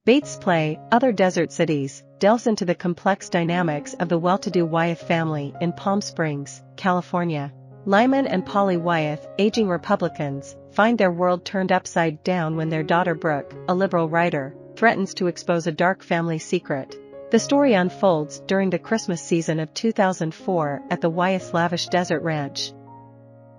Baitz' play, Other Desert Cities, delves into the complex dynamics of the well-to-do Wyeth family in Palm Springs, California. Lyman and Polly Wyeth, aging Republicans, find their world turned upside down when their daughter Brooke, a liberal writer, threatens to expose a dark family secret. The story unfolds during the Christmas season of 2004 at the Wyeths' lavish desert ranch.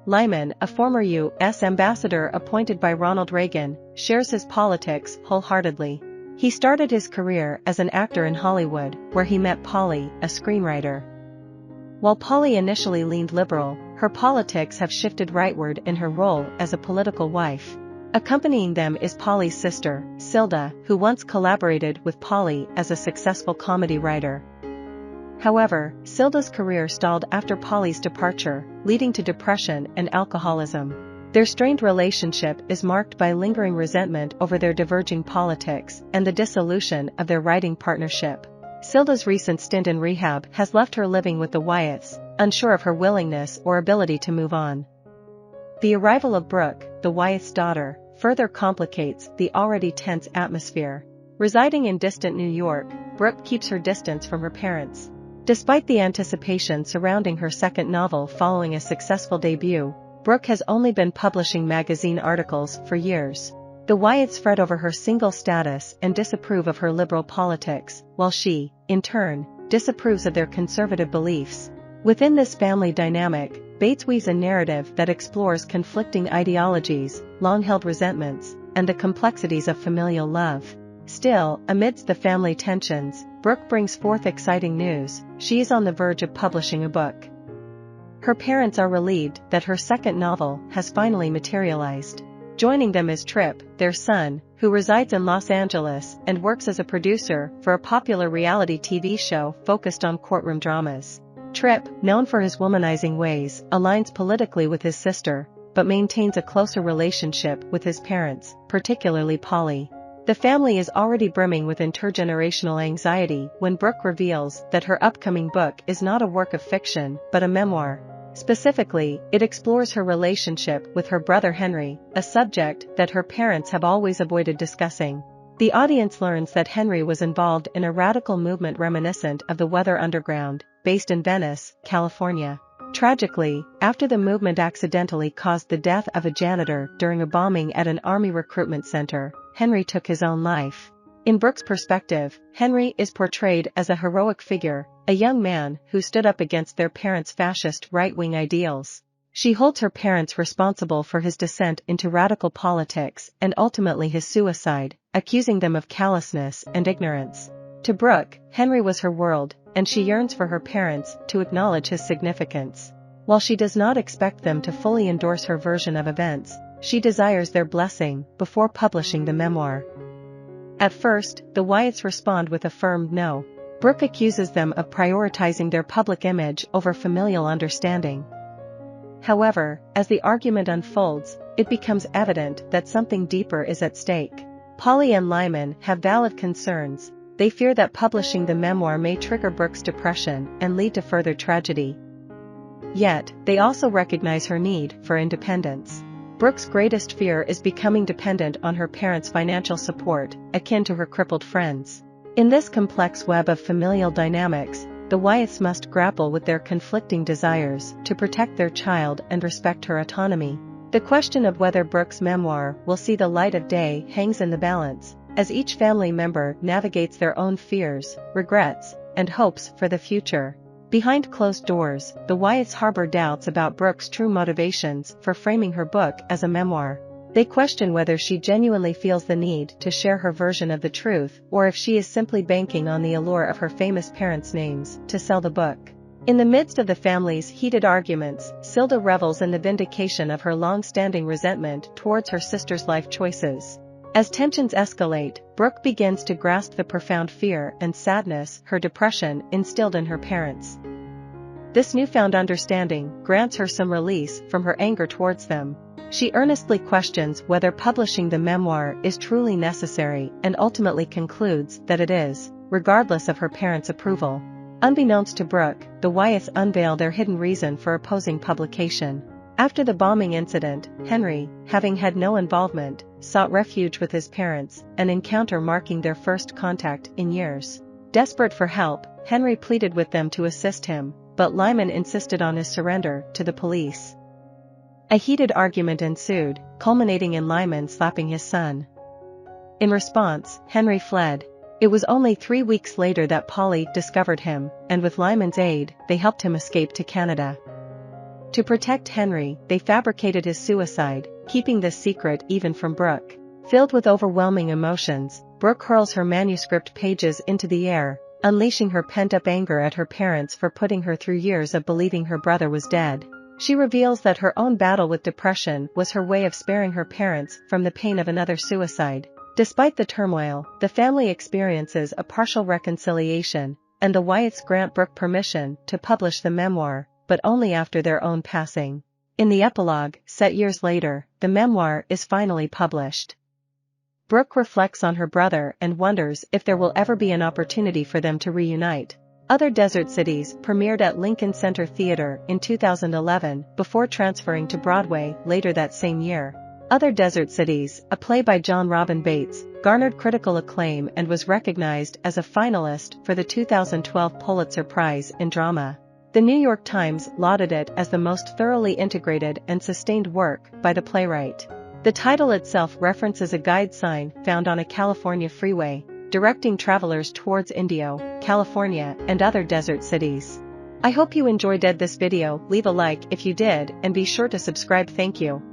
Lyman, a former U.S. ambassador appointed by Ronald Reagan, shares his politics wholeheartedly. He started his career as an actor in Hollywood, where he met Polly, a screenwriter. While Polly initially leaned liberal, her politics have shifted rightward in her role as a political wife. Accompanying them is Polly's sister, Silda, who once collaborated with Polly as a successful comedy writer. However, Silda's career stalled after Polly's departure, leading to depression and alcoholism. Their strained relationship is marked by lingering resentment over their diverging politics and the dissolution of their writing partnership. Silda's recent stint in rehab has left her living with the Wyeths, unsure of her willingness or ability to move on. The arrival of Brooke, the Wyeth's daughter, further complicates the already tense atmosphere. Residing in distant New York, Brooke keeps her distance from her parents. Despite the anticipation surrounding her second novel following a successful debut, Brooke has only been publishing magazine articles for years. The Wyeths fret over her single status and disapprove of her liberal politics, while she, in turn, disapproves of their conservative beliefs. Within this family dynamic, Baitz weaves a narrative that explores conflicting ideologies, long-held resentments, and the complexities of familial love. Still, amidst the family tensions, Brooke brings forth exciting news: she is on the verge of publishing a book. Her parents are relieved that her second novel has finally materialized. Joining them is Tripp, their son, who resides in Los Angeles and works as a producer for a popular reality TV show focused on courtroom dramas. Tripp, known for his womanizing ways, aligns politically with his sister, but maintains a closer relationship with his parents, particularly Polly. The family is already brimming with intergenerational anxiety when Brooke reveals that her upcoming book is not a work of fiction, but a memoir. Specifically, it explores her relationship with her brother Henry, a subject that her parents have always avoided discussing. The audience learns that Henry was involved in a radical movement reminiscent of the Weather Underground, based in Venice, California. Tragically, after the movement accidentally caused the death of a janitor during a bombing at an army recruitment center, Henry took his own life. In Brooke's perspective, Henry is portrayed as a heroic figure, a young man who stood up against their parents' fascist right-wing ideals. She holds her parents responsible for his descent into radical politics and ultimately his suicide, accusing them of callousness and ignorance. To Brooke, Henry was her world, and she yearns for her parents to acknowledge his significance. While she does not expect them to fully endorse her version of events, she desires their blessing before publishing the memoir. At first, the Wyeths respond with a firm no. Brooke accuses them of prioritizing their public image over familial understanding. However, as the argument unfolds, it becomes evident that something deeper is at stake. Polly and Lyman have valid concerns. They fear that publishing the memoir may trigger Brooke's depression and lead to further tragedy. Yet, they also recognize her need for independence. Brooke's greatest fear is becoming dependent on her parents' financial support, akin to her crippled friends. In this complex web of familial dynamics, the Wyeths must grapple with their conflicting desires to protect their child and respect her autonomy. The question of whether Brooke's memoir will see the light of day hangs in the balance, as each family member navigates their own fears, regrets, and hopes for the future. Behind closed doors, the Wyeths harbor doubts about Brooke's true motivations for framing her book as a memoir. They question whether she genuinely feels the need to share her version of the truth or if she is simply banking on the allure of her famous parents' names to sell the book. In the midst of the family's heated arguments, Silda revels in the vindication of her long-standing resentment towards her sister's life choices. As tensions escalate, Brooke begins to grasp the profound fear and sadness her depression instilled in her parents. This newfound understanding grants her some release from her anger towards them. She earnestly questions whether publishing the memoir is truly necessary and ultimately concludes that it is, regardless of her parents' approval. Unbeknownst to Brooke, the Wyeths unveil their hidden reason for opposing publication. After the bombing incident, Henry, having had no involvement, sought refuge with his parents, an encounter marking their first contact in years. Desperate for help, Henry pleaded with them to assist him, but Lyman insisted on his surrender to the police. A heated argument ensued, culminating in Lyman slapping his son. In response, Henry fled. It was only 3 weeks later that Polly discovered him, and with Lyman's aid, they helped him escape to Canada. To protect Henry, they fabricated his suicide, keeping this secret even from Brooke. Filled with overwhelming emotions, Brooke hurls her manuscript pages into the air, unleashing her pent-up anger at her parents for putting her through years of believing her brother was dead. She reveals that her own battle with depression was her way of sparing her parents from the pain of another suicide. Despite the turmoil, the family experiences a partial reconciliation, and the Wyeths grant Brooke permission to publish the memoir, but only after their own passing. In the epilogue, set years later, the memoir is finally published. Brooke reflects on her brother and wonders if there will ever be an opportunity for them to reunite. Other Desert Cities premiered at Lincoln Center Theater in 2011 before transferring to Broadway later that same year. Other Desert Cities, a play by Jon Robin Baitz, garnered critical acclaim and was recognized as a finalist for the 2012 Pulitzer Prize in Drama. The New York Times lauded it as the most thoroughly integrated and sustained work by the playwright. The title itself references a guide sign found on a California freeway, directing travelers towards Indio, California, and other desert cities. I hope you enjoyed this video. Leave a like if you did, and be sure to subscribe. Thank you.